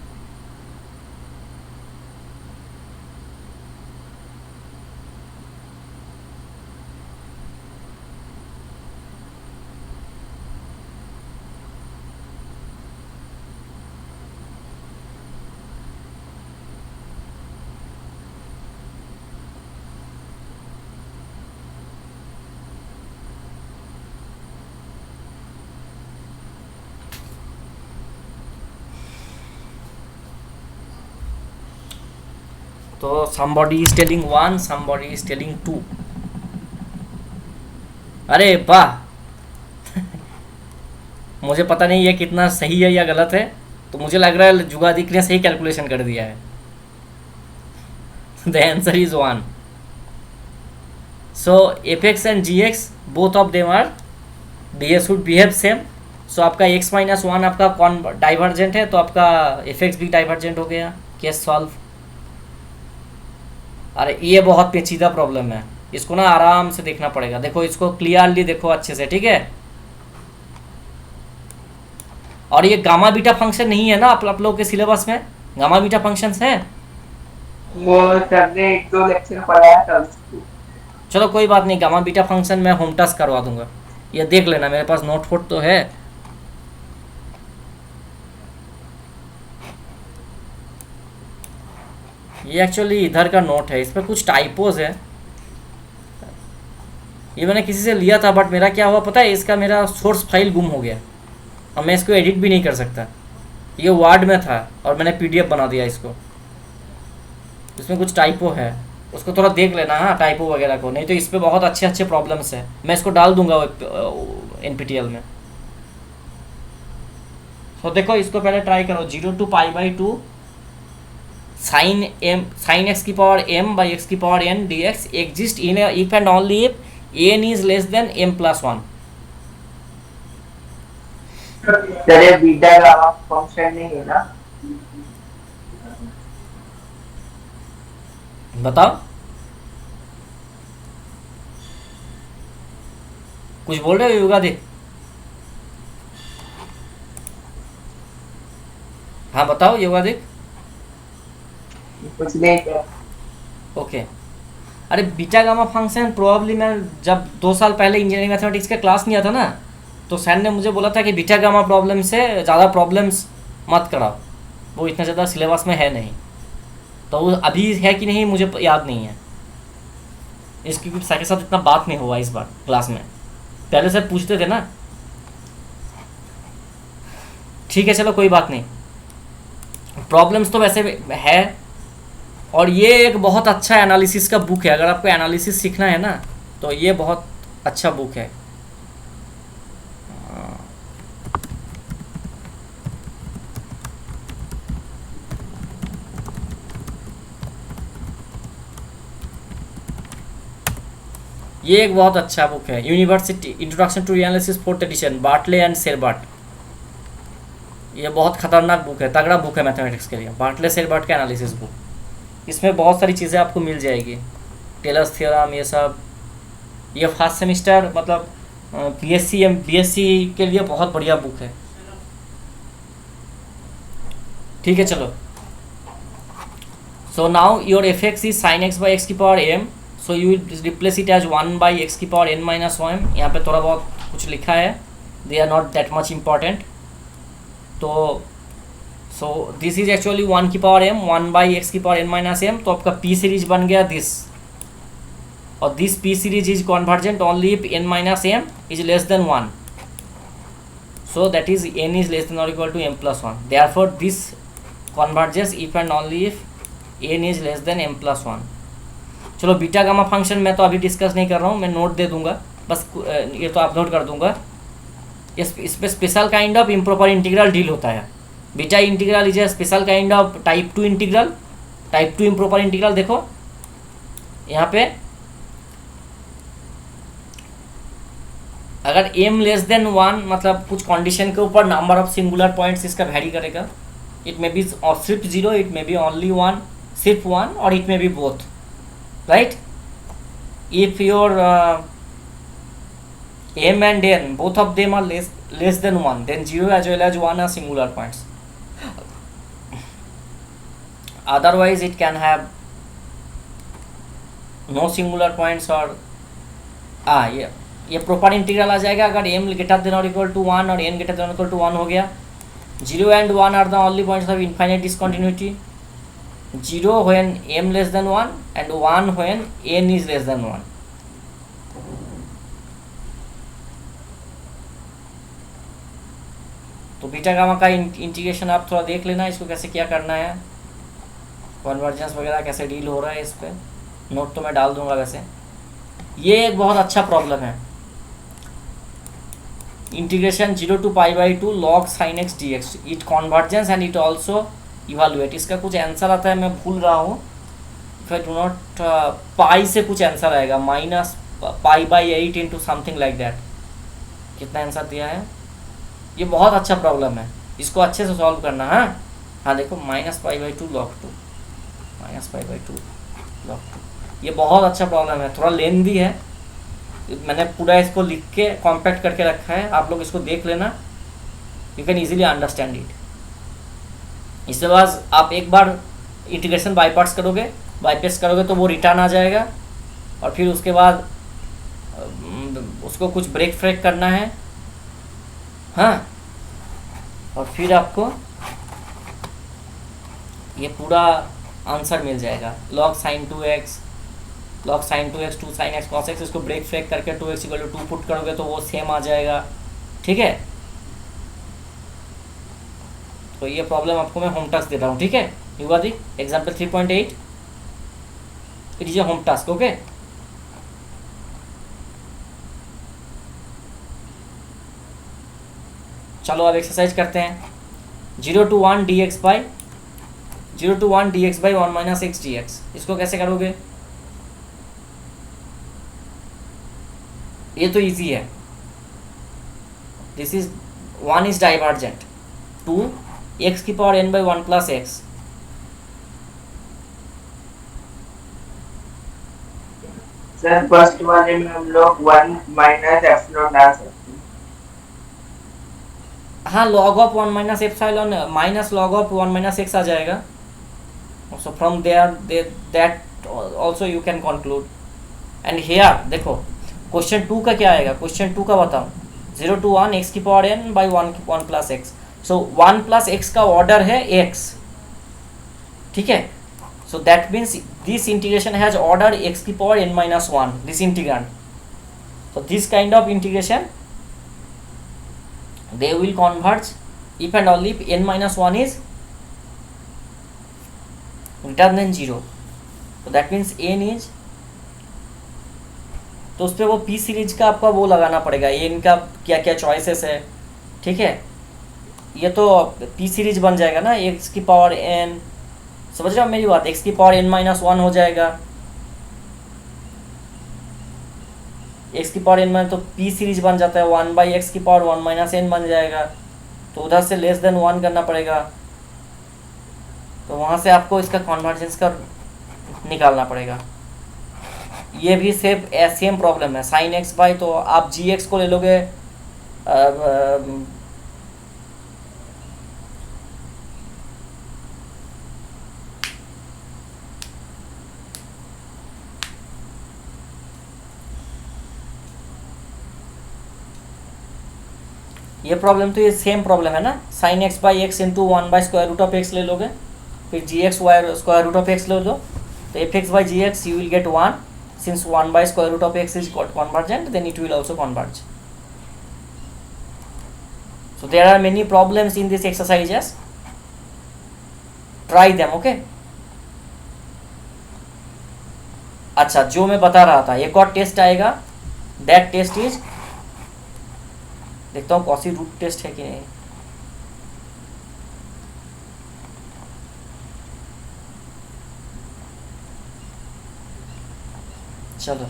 तो somebody is telling 1, somebody is telling 2। अरे वाह मुझे पता नहीं ये कितना सही है या गलत है, तो मुझे लग रहा है जुगादिक ने सही कैलकुलेशन कर दिया है। The answer is 1। So fx and gx both of them are should behave same. सो आपका x माइनस 1 आपका कौन डाइवर्जेंट है, तो आपका fx भी डाइवर्जेंट हो गया। Case solve. अरे ये बहुत पेचीदा प्रॉब्लम है, इसको ना आराम से देखना पड़ेगा। देखो इसको क्लियरली देखो अच्छे से, ठीक है। और ये गामा बीटा फंक्शन नहीं है ना आप लोगों के सिलेबस में? गामा बीटा फंक्शंस हैं? वो सर ने 1-2 लेक्चर पढ़ाया था उसको। चलो कोई बात नहीं, गामा बीटा फंक्शन मैं होम टास्क करवा दूंगा, ये देख लेना, मेरे पास नोट फोट तो है। ये एक्चुअली इधर का नोट है, इसमें कुछ टाइपोज है। ये मैंने किसी से लिया था, बट मेरा क्या हुआ पता है, इसका मेरा सोर्स फाइल गुम हो गया और मैं इसको एडिट भी नहीं कर सकता। ये वर्ड में था और मैंने पीडीएफ बना दिया इसको। इसमें कुछ टाइपो है, उसको थोड़ा देख लेना, हाँ, टाइपो वगैरह को, नहीं तो इस पर बहुत अच्छे अच्छे प्रॉब्लम्स हैं। मैं इसको डाल दूंगा NPTEL में। तो देखो इसको पहले ट्राई करो। 0 to π/2 sin x की पावर m by x की power n dx exist in if and only if n is less than m+1। Sir ये बीटा गामा फंक्शन नहीं है ना? बताओ, कुछ बोल रहे हो युगादिक? हाँ बताओ युगादिक। कुछ नहीं क्या? ओके। अरे बीटा गामा फंक्शन प्रोबेबली मैं जब 2 साल पहले इंजीनियरिंग मैथमेटिक्स का क्लास लिया था ना, तो सर ने मुझे बोला था कि बीटा गामा प्रॉब्लम से ज़्यादा प्रॉब्लम्स मत कराओ, वो इतना ज़्यादा सिलेबस में है नहीं। तो वो अभी है कि नहीं मुझे याद नहीं है, इसकी सर के साथ इतना बात नहीं हुआ इस बार क्लास में। पहले से पूछते थे ना। ठीक है चलो कोई बात नहीं, प्रॉब्लम्स तो वैसे है। और ये एक बहुत अच्छा एनालिसिस का बुक है, अगर आपको एनालिसिस सीखना है ना तो ये बहुत अच्छा बुक है। ये एक बहुत अच्छा बुक है, university introduction to analysis 4th edition, Bartle and Sherbert. ये बहुत खतरनाक बुक है, तगड़ा बुक है मैथमेटिक्स के लिए, बार्टले शेरबर्ट का एनालिसिस बुक। इसमें बहुत सारी चीज़ें आपको मिल जाएगी, टेलर्स थ्योरम, ये सब। ये फर्स्ट सेमिस्टर मतलब BSc के लिए बहुत बढ़िया बुक है। ठीक है चलो। So now your fx is sin x by x की power m। So you will replace it as 1 by x की पावर n माइनस वन। यहाँ पे थोड़ा बहुत कुछ लिखा है, they are not that much important. तो सो दिस इज एक्चुअली 1 की पावर m, 1 बाई एक्स की पावर n माइनस m। तो आपका पी सीरीज बन गया दिस, और this P series is convergent only if n minus m is less than 1। So that is n is less than और equal to m plus one. Therefore this converges if and only if n is less than m plus one. चलो beta gamma function मैं तो अभी discuss नहीं कर रहा हूँ, मैं नोट दे दूंगा बस, ये तो आप नोट कर दूंगा। इस पे special kind of improper integral deal होता है। Beta integral is a special kind of type 2 integral, type 2 improper integral. देखो यहाँ पे अगर m लेस देन 1 मतलब कुछ कंडीशन के ऊपर नंबर ऑफ सिंगुलर पॉइंट्स इसका वैरी करेगा। इट मे बी और सिर्फ 0, इट मे बी ओनली 1, सिर्फ 1, और it may be both, right. If your m and n both of them are less than 1, then 0 as well as 1 are singular points. Otherwise it can have no singular points or ये proper integral आ जाएगा अगर m greater than और equal to 1 और n greater than और equal to 1 हो गया। 0 and 1 are the only points of infinite discontinuity. 0 when m less than 1 and 1 when n is less than 1. तो beta gamma का integration आप थोड़ा देख लेना, इसको कैसे क्या करना है, कन्वर्जेंस वगैरह कैसे डील हो रहा है, इस पे नोट तो मैं डाल दूंगा। वैसे ये एक बहुत अच्छा प्रॉब्लम है, integration 0 to pi by 2 log sin x dx, it convergence and it also evaluate. इसका कुछ आंसर आता है, मैं भूल रहा हूँ, इफ आई डू नॉट पाई से कुछ आंसर आएगा, minus pi by 8 into something like that. कितना आंसर दिया है, ये बहुत अच्छा प्रॉब्लम है, इसको अच्छे से सॉल्व करना है। हाँ देखो minus pi by 2 log 2, minus pi by 2 log 2, ये बहुत अच्छा प्रॉब्लम है, थोड़ा लेंथी है, मैंने पूरा इसको लिख के कॉम्पैक्ट करके रखा है, आप लोग इसको देख लेना, you can easily understand it. इसके बाद आप एक बार इंटीग्रेशन बाई पार्ट्स करोगे, बाईपास करोगे तो वो रिटर्न आ जाएगा, और फिर उसके बाद उसको कुछ ब्रेक फ्रेक करना है, हाँ, और फिर आपको ये पूरा आंसर मिल जाएगा। log sin 2x, log sin 2x 2 sin x cos x, इसको ब्रेक फ्रेक करके 2x इक्वल टू 2 पुट करोगे तो वो सेम आ जाएगा, ठीक है। तो ये प्रॉब्लम आपको मैं होम टास्क दे रहा हूँ, ठीक है। You got it, example 3.8, it is a home task, okay. चलो अब एक्सरसाइज करते हैं। 0 to 1 dx by 0 to 1 dx by 1 minus x d x, इसको कैसे करोगे, ये तो इजी है। This is 1 is divergent to x की power n by 1 plus x. Sir first वाले में हम लोग 1 माइनस एप्सिलॉन डाल सकते हैं। हाँ, log of 1 minus epsilon minus log of 1 minus x आ जाएगा। So from there that also you can conclude. And here देखो क्वेश्चन 2 का क्या आएगा, क्वेश्चन 2 का बताओ। 0 to 1 x की power n by 1 plus x. So 1 plus x का ऑर्डर है x, ठीक है। So that means this integration has order x की power n minus 1, this integrand. So this kind of integration they will converge if and only if n minus 1 is greater than 0. so that means n is, तो उस पर वो p series का आपका वो लगाना पड़ेगा, n का क्या क्या चॉइसेस है, ठीक है। ये तो p सीरीज बन जाएगा ना, x की पावर n, समझ रहे हो मेरी बात, x की पावर n माइनस 1 हो जाएगा, x की पावर n माइनस, तो p सीरीज बन जाता है 1 बाई एक्स की पावर 1 माइनस n बन जाएगा। तो उधर से लेस देन 1 करना पड़ेगा, तो वहाँ से आपको इसका कन्वर्जेंस का निकालना पड़ेगा। ये भी सेम प्रॉब्लम है, साइन एक्स बाई, तो आप जी एक्स को ले लोगे, ये प्रॉब्लम तो ये सेम प्रॉब्लम है ना, sine x by x into one by square root of x ले लोगे, फिर g x y square root of x ले लो, तो f x by g x you will get one, since one by square root of x is convergent, then it will also converge. So there are many problems in this exercises. Try them, okay? अच्छा, जो मैं बता रहा था, एक और test आएगा, that test is, देखता हूँ कौसी रूट टेस्ट है कि नहीं. चलो,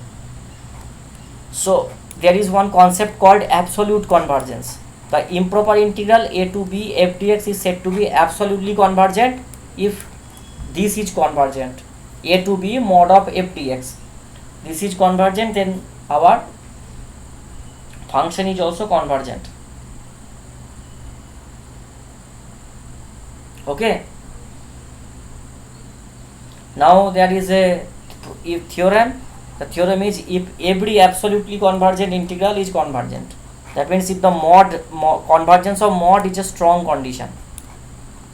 so there is one concept called absolute convergence. The improper integral a to b f dx is said to be absolutely convergent if this is convergent, a to b mod of f dx. This is convergent, then our function is also convergent. Okay, now there is a theorem. The theorem is if every absolutely convergent integral is convergent. That means if the convergence of mod is a strong condition.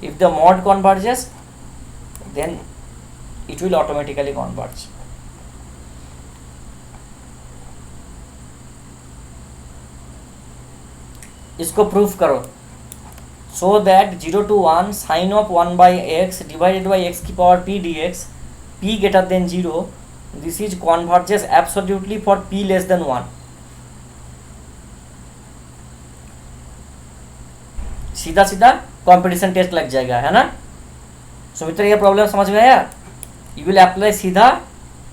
If the mod converges, then it will automatically converge. इसको proof करो. So that 0 to 1 sin of 1 by x divided by x की power p dx, p greater than 0, this is converges absolutely for p less than 1. सीधा सीधा competition test लग जाएगा, है ना. सुमित्रा, ये प्रॉब्लम समझ में आया? यू विल अप्लाई सीधा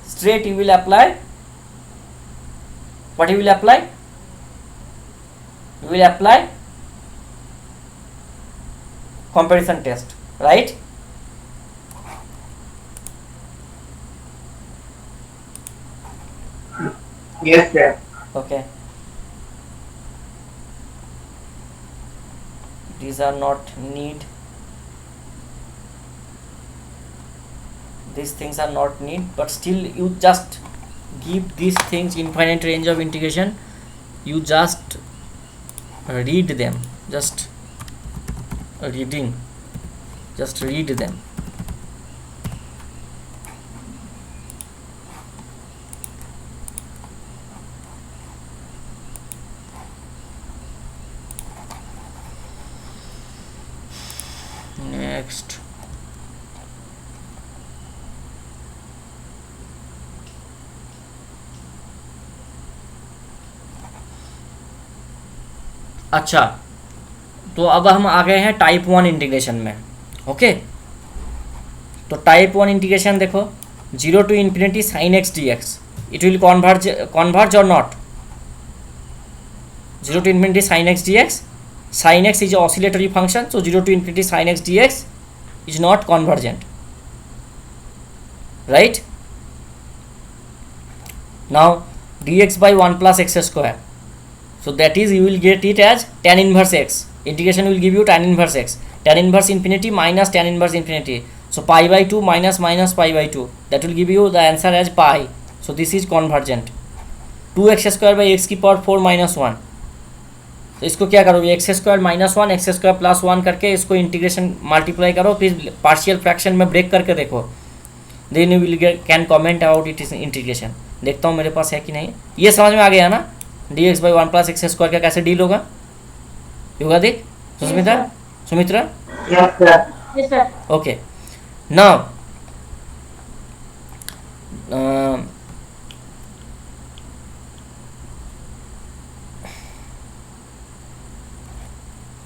straight, you will apply what you will apply, you will apply comparison test, right? Yes, sir. Okay. These are not need. These things are not need, but still you just give these things infinite range of integration. You just read them. Just reading. Just read them. Next, अच्छा, तो अब हम आ गए हैं type 1 integration में. Okay, तो type 1 integration देखो, 0 to infinity sin x dx, it will converge or not? 0 to infinity sin x dx, sin x is an oscillatory function, so 0 to infinity sin x dx is not convergent, right? Now dx by 1 plus x square, so that is you will get it as tan inverse x. Integration will give you tan inverse x, tan inverse infinity minus tan inverse infinity, so pi by 2 minus pi by 2, that will give you the answer as pi. So this is convergent. 2x square by x की power 4 minus 1, तो इसको क्या करोगे, x square minus 1 x square plus 1 करके इसको integration multiply करो, फिर partial fraction में ब्रेक करके देखो, then you will can comment about it is integration. देखता हूँ मेरे पास है कि नहीं. ये समझ में आ गया ना, D x by 1 plus x square का कैसे डील होगा? होगा देख Sumitra. Yes, sir. Okay, now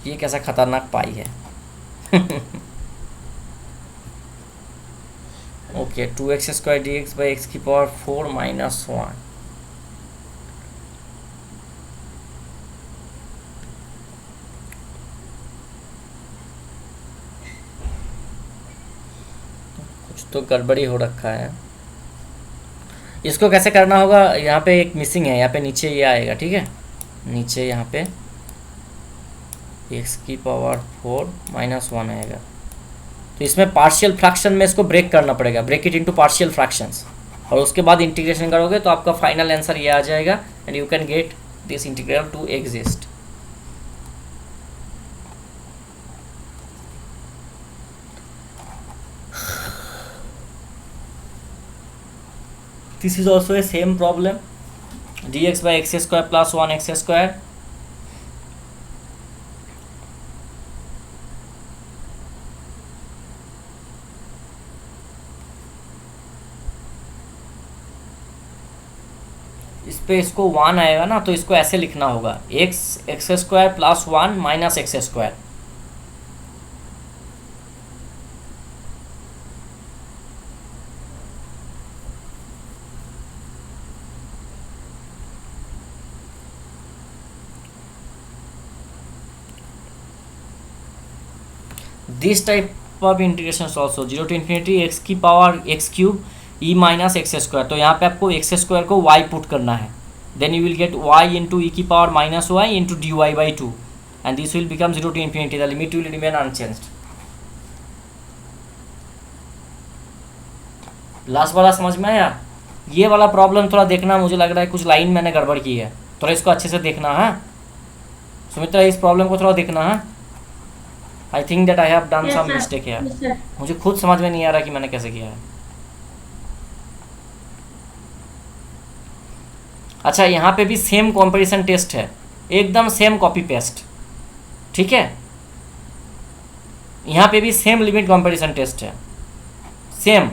ये कैसा खतरनाक पाई है. Okay, 2x square d x by x की पावर 4 minus 1. कुछ तो गड़बड़ी हो रखा है. इसको कैसे करना होगा, यहाँ पे एक मिसिंग है, यहाँ पे नीचे ये आएगा, ठीक है, नीचे यहाँ पे x की पावर 4 minus 1 आएगा. तो इसमें पार्शियल फ्रैक्शन में इसको ब्रेक करना पड़ेगा, break it into partial fractions, और उसके बाद इंटीग्रेशन करोगे तो आपका फाइनल आंसर ये आ जाएगा, and you can get this integral to exist. This is also a same problem. Dx by x square plus 1x square. इस पे इसको 1 आएगा ना, तो इसको ऐसे लिखना होगा x square plus 1 minus x square. This type of integration also 0 to infinity x की power x cube e minus x square. तो यहाँ पे आपको एक्स स्क्वायर को y पुट करना है. Then you will get y into e की power minus y into d y by 2 and this will become 0 to infinity. The limit will remain unchanged. Last वाला समझ में आया? ये वाला प्रॉब्लम थोड़ा देखना, मुझे लग रहा है कुछ लाइन मैंने गड़बड़ की है, थोड़ा इसको अच्छे से देखना है सुमित्रा. इस प्रॉब्लम को थोड़ा देखना है. I think that I have done some mistake है. मुझे खुद समझ में नहीं आ रहा कि मैंने कैसे किया है. अच्छा, यहाँ पे भी सेम कंपैरिजन टेस्ट है, एकदम सेम कॉपी पेस्ट. ठीक है, यहाँ पे भी सेम लिमिट कंपैरिजन टेस्ट है, same.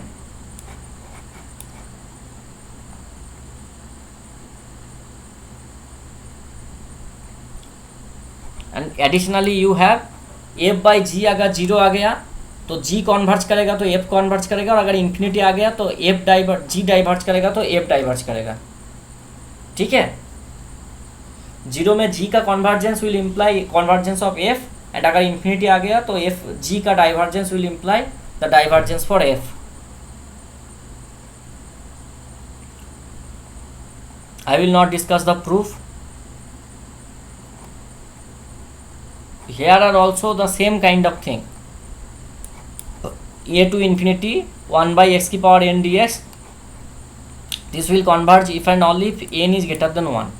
And additionally you have f by g. अगर जीरो आ गया तो जी कॉन्वर्ज करेगा तो एफ कॉन्वर्ज करेगा, और अगर इन्फिनिटी आ गया तो एफ जी डाइवर्ज करेगा तो एफ डाइवर्ज करेगा. ठीक है, जीरो में जी का convergence will imply convergence of f, and अगर इन्फिनिटी आ गया तो एफ जी का divergence will imply the divergence for F. I will not discuss the proof. Here are also the same kind of thing. A to infinity 1 by x की power n dx. This will converge if and only if n is greater than 1.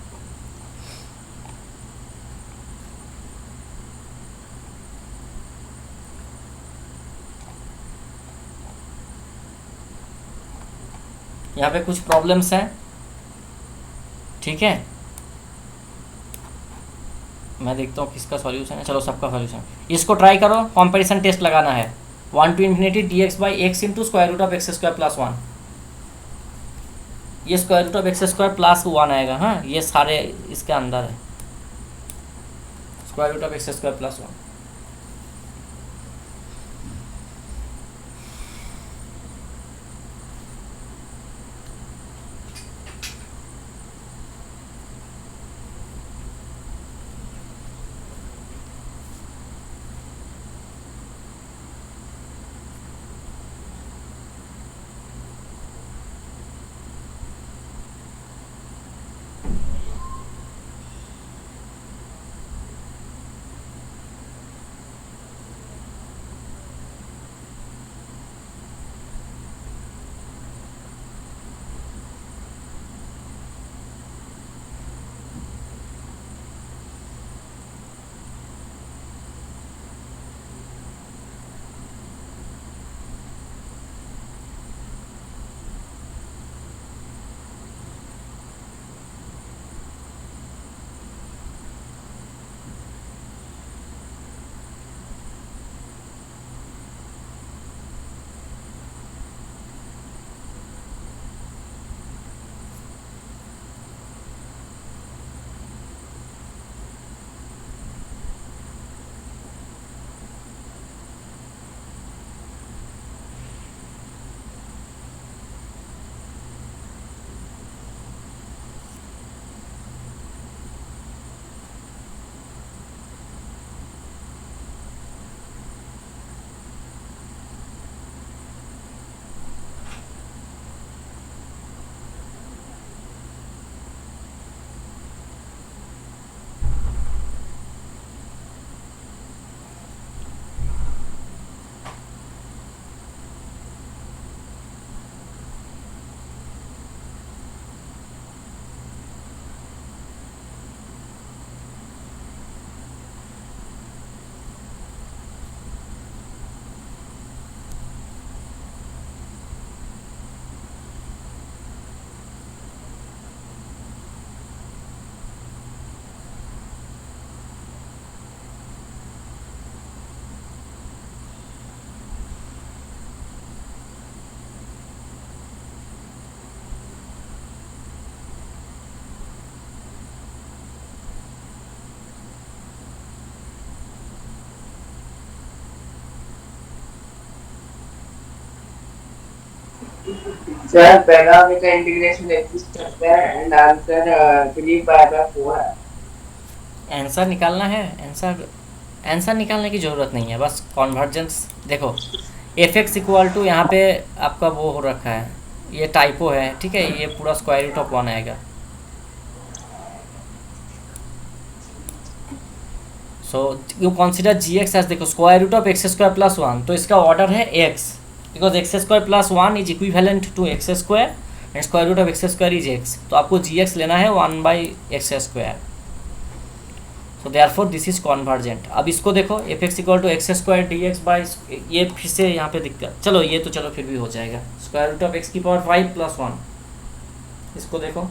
यहाँ पे कुछ problems हैं. ठीक है, मैं देखता हूँ किसका सॉल्यूशन है. चलो सबका सॉल्यूशन. इसको ट्राई करो, कंपैरिजन टेस्ट लगाना है. 1 to infinity dx by x into square root of x square plus 1. ये square root of x square plus 1 आएगा. हाँ, ये सारे इसके अंदर है. Square root of x square plus 1. Sir पहला वाले का इंटीग्रेशन एग्जिस्ट करता है एंड आंसर 3 पाई बाय 4 है। आंसर निकालना है, आंसर आंसर निकालने की ज़रूरत नहीं है, बस कॉन्वर्जेंस देखो। एफ एक्स इक्वल टू यहाँ पे आपका वो हो रखा है, ये टाइपो है, ठीक है, ये पूरा स्क्वायर रूट ऑफ 1 आएगा। So you consider g x as, देखो square root of x square plus 1, तो इसका ऑर्डर है x, because x square plus 1 is equivalent to x square and square root of x square is x, तो आपको g x लेना है 1/x square. So therefore this is convergent. अब इसको देखो, f x equal to x square d x by, ये फिर से यहाँ पे दिक्कत, चलो ये तो चलो फिर भी हो जाएगा, स्क्वायर रूट ऑफ एक्स की पावर 5 प्लस 1, इसको देखो।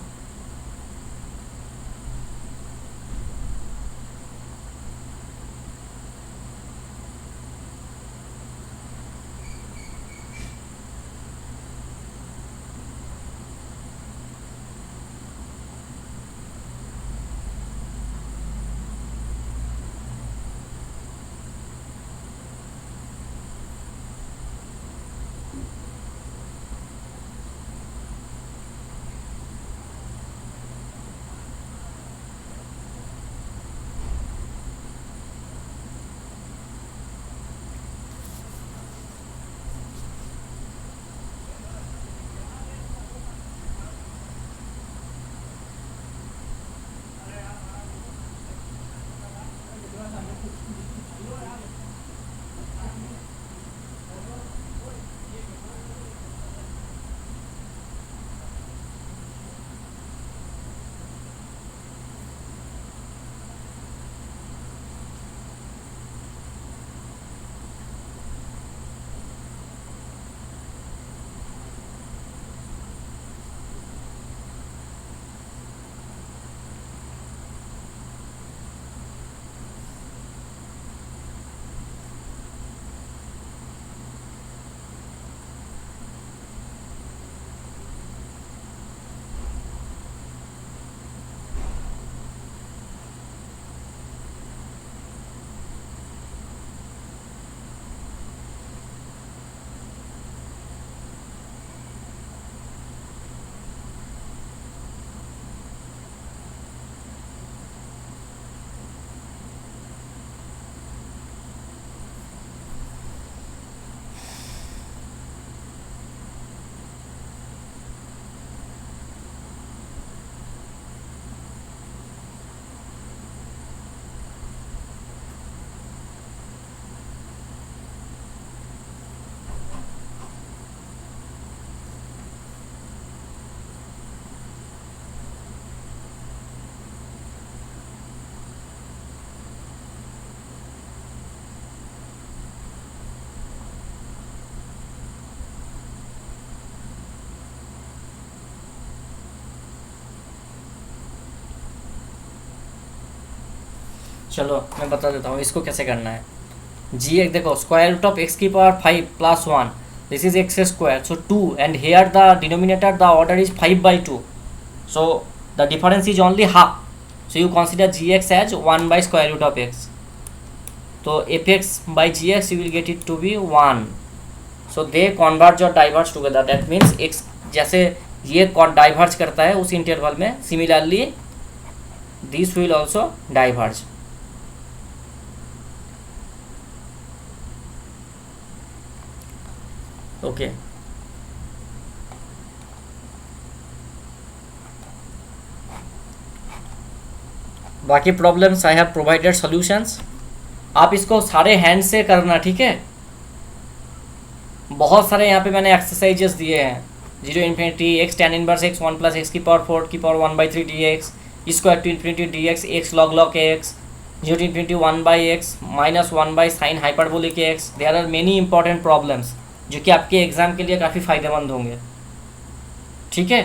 चलो मैं बता देता हूँ इसको कैसे करना है। जी एक्स देखो, स्क्वायर रूट ऑफ एक्स की power 5 plus 1, this is x square, so 2 and here the denominator the order is 5/2, so the difference is only half, so you consider g x as square root of x, तो f x by g x you will get it to be 1। So they converge और diverge together, that means x जैसे ये diverge करता है उस interval में, similarly this will also diverge. Okay बाकी problems I have provided solutions, आप इसको सारे हैंड से करना, ठीक है। बहुत सारे यहाँ पे मैंने एक्सरसाइजेस दिए हैं, 0 infinity x tan inverse x 1 plus x की पावर 4 की power 1/3 d x, square to infinity d x, x log log x, 0 to infinity 1/x minus 1/sin hyperbolic x. There are many important problems जो कि आपके exam के लिए काफ़ी फ़ायदेमंद होंगे, ठीक है।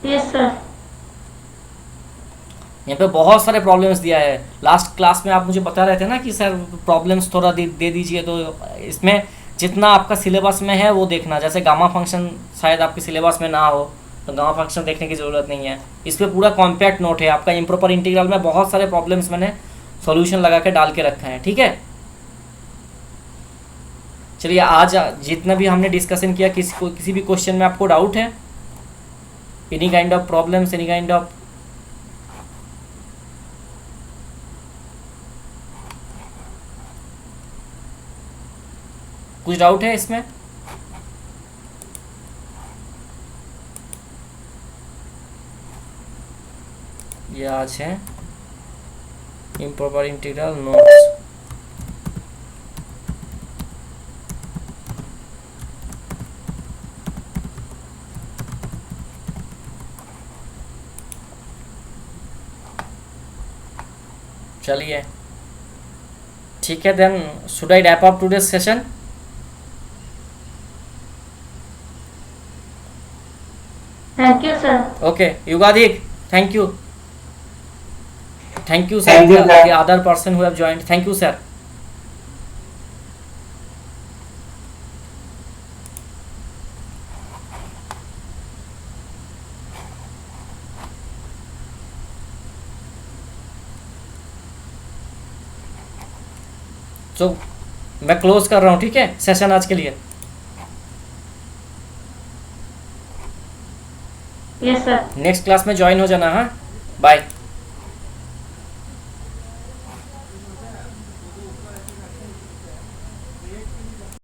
Yes sir. यहाँ पे बहुत सारे प्रॉब्लम्स दिया है, लास्ट क्लास में आप मुझे बता रहे थे ना कि सर प्रॉब्लम्स थोड़ा दे दीजिए, तो इसमें जितना आपका सिलेबस में है वो देखना, जैसे गामा फंक्शन शायद आपके सिलेबस में ना हो तो गामा फंक्शन देखने की ज़रूरत नहीं है, इस पर पूरा कॉम्पैक्ट नोट है आपका। इम्प्रॉपर इंटीग्रल में बहुत सारे प्रॉब्लम्स मैंने सॉल्यूशन लगा के डाल के रखा है, ठीक है। चलिए आज जितना भी हमने डिस्कशन किया, किसी भी क्वेश्चन में आपको डाउट है, any kind of problems, any kind of, कुछ डाउट है इसमें? ये आज है इम्प्रॉपर इंटीग्रल नोट्स। चलिए ठीक है, then should I wrap up today's session? Thank you, sir. Okay, Yugadik, thank you. Thank you, sir. Thank you, the, sir. the other person who have joined. Thank you, sir. So, मैं close कर रहा हूँ, ठीक है, session आज के लिए। Yes, sir. Next class में ज्वाइन हो जाना। हाँ, बाय।